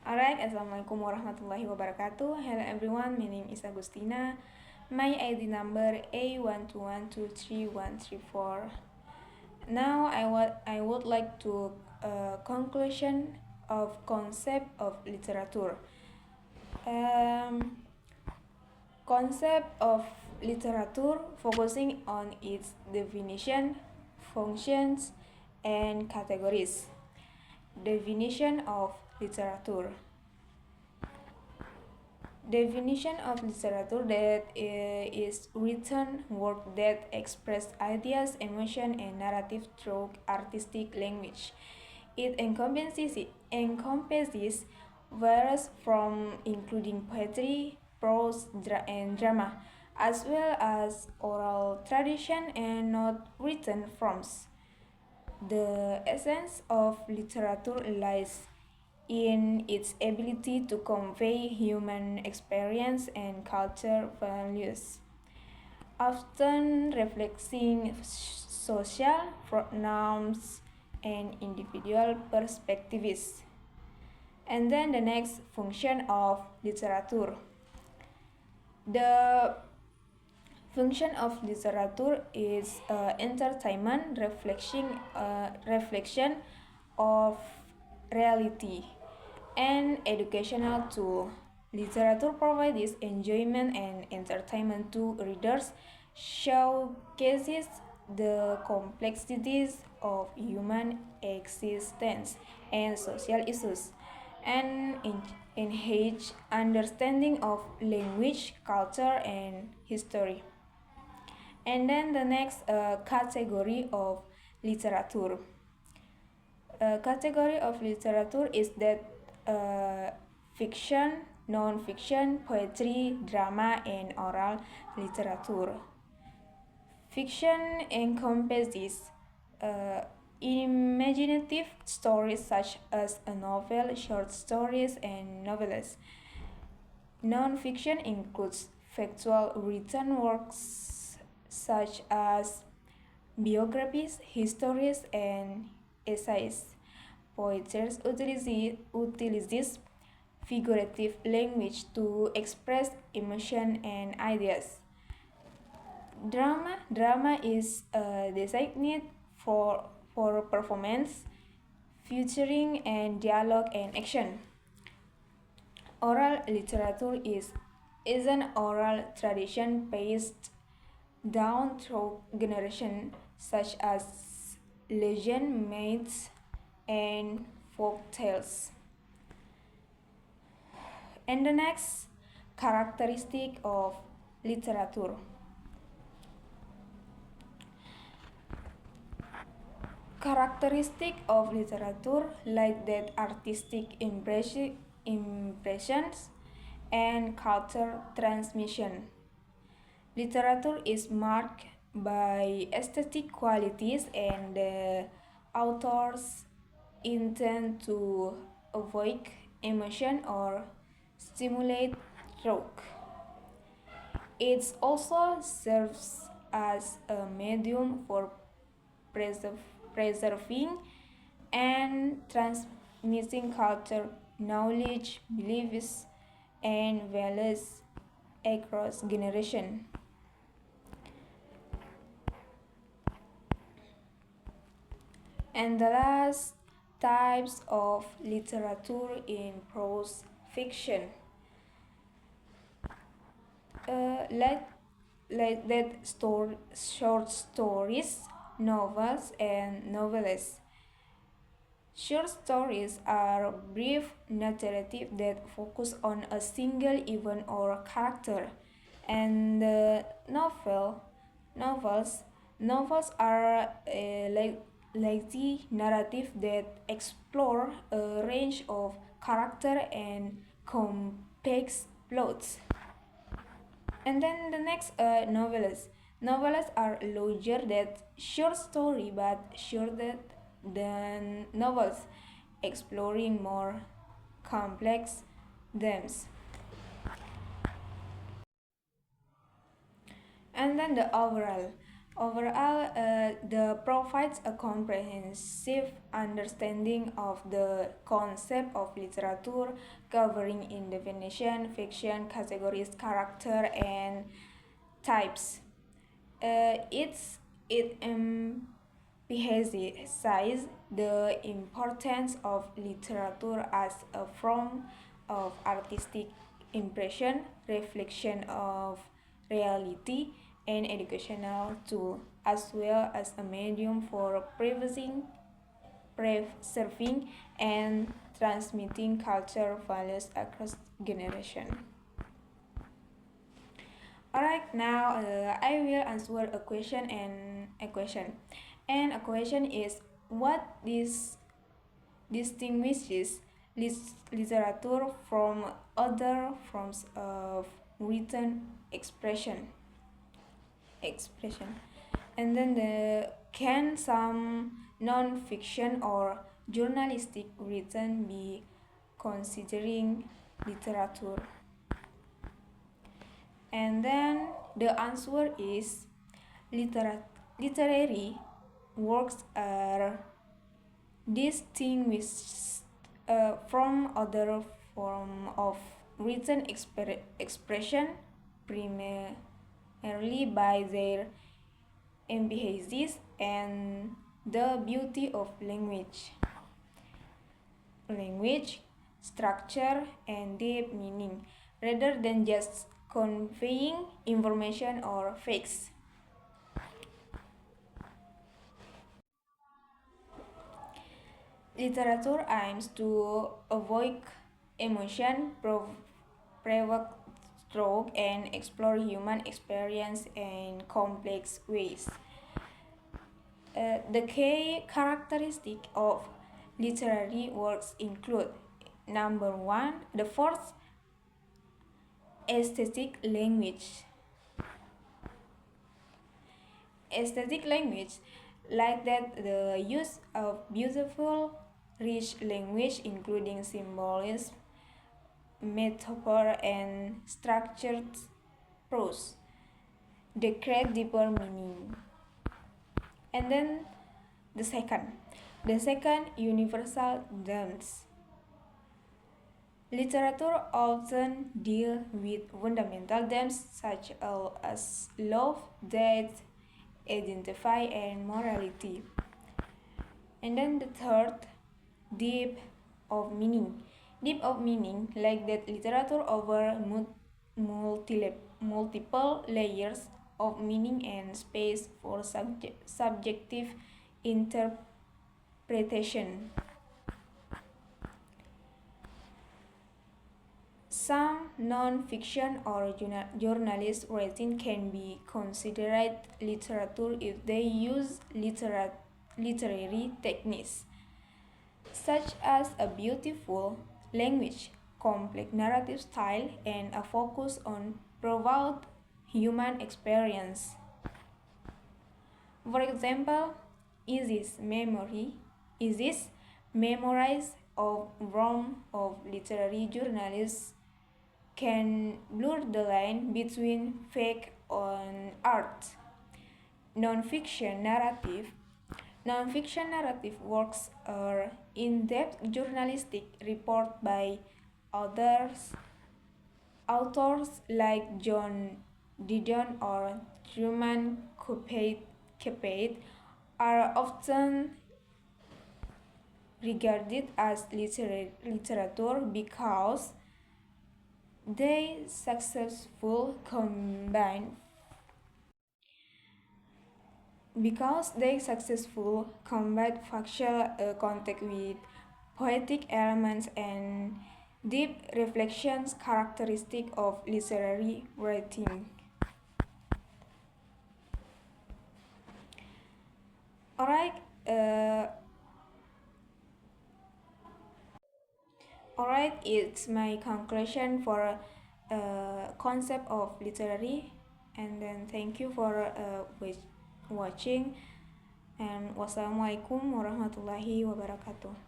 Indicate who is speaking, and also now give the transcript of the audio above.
Speaker 1: Alright, Assalamualaikum warahmatullahi wabarakatuh. Hello everyone, my name is Agustina. My ID number A121233134. Now I would like to conclusion of concept of literature. Concept of literature focusing on its definition, functions, and categories. Definition of literature. Definition of literature that is written work that express ideas, emotion, and narrative through artistic language. It encompasses various from including poetry, prose, and drama, as well as oral tradition and not written forms. The essence of literature lies in its ability to convey human experience and culture values, often reflecting social norms and individual perspectives. And then the next function of literature. The function of literature is entertainment, reflection of reality, and educational tool. Literature provides enjoyment and entertainment to readers, showcases the complexities of human existence and social issues, and enhance understanding of language, culture, and history. And then the next category of literature. Category of literature is that fiction, non-fiction, poetry, drama, and oral literature. Fiction encompasses imaginative stories such as a novel, short stories, and novellas. Non-fiction includes factual written works such as biographies, histories, and essays. Poets utilizes figurative language to express emotion and ideas. Drama is designated for performance, featuring and dialogue and action. Oral literature is an oral tradition passed down through generations, such as legend, myths, and folk tales. And the next characteristic of literature. Characteristic of literature like that artistic impressions and culture transmission. Literature is marked by aesthetic qualities, and the authors intend to evoke emotion or stimulate thought. It also serves as a medium for preserving and transmitting culture, knowledge, beliefs, and values across generations. And the last types of literature in prose fiction. Like that short stories, novels, and novellas. Short stories are brief narrative that focus on a single event or character, and novels novels are like the narrative that explore a range of character and complex plots. And then the next novellas. Novellas are larger than short story but shorter than novels, exploring more complex themes. And then the overall. Overall, the provides a comprehensive understanding of the concept of literature, covering in definition, fiction, categories, character, and types. It's it emphasizes the importance of literature as a form of artistic impression, reflection of reality, and educational tool, as well as a medium for preserving and transmitting culture values across generations. Alright, now I will answer a question and a question. And a question is, what distinguishes literature from other forms of written expression? And then can some non-fiction or journalistic written be considering literature? And then the answer is literary works are distinguished from other form of written expression primarily by their emphasis and the beauty of language, structure, and deep meaning, rather than just conveying information or facts. Literature aims to evoke emotion, provoke thought, and explore human experience in complex ways. The key characteristic of literary works include: number one, the first, aesthetic language. Aesthetic language, like that the use of beautiful, rich language, including symbolism, metaphor, and structured prose, they create deeper meaning. And then the second, universal themes. Literature often deal with fundamental themes such as love, death, identify, and morality. And then the third, deep of meaning. Deep of meaning, like that literature over multiple layers of meaning and space for subjective interpretation. Some non-fiction or journalist writing can be considered literature if they use literary techniques, such as a beautiful language, complex narrative style, and a focus on profound human experience. For example, Isis memories of Rome of literary journalists can blur the line between fake and art. Nonfiction narrative Nonfiction narrative works are in-depth journalistic report by authors like John Didion or Truman Capote are often regarded as literature they successful combine factual context with poetic elements and deep reflections characteristic of literary writing. Alright, it's my conclusion for concept of literary, and then thank you for watching, and wassalamualaikum warahmatullahi wabarakatuh.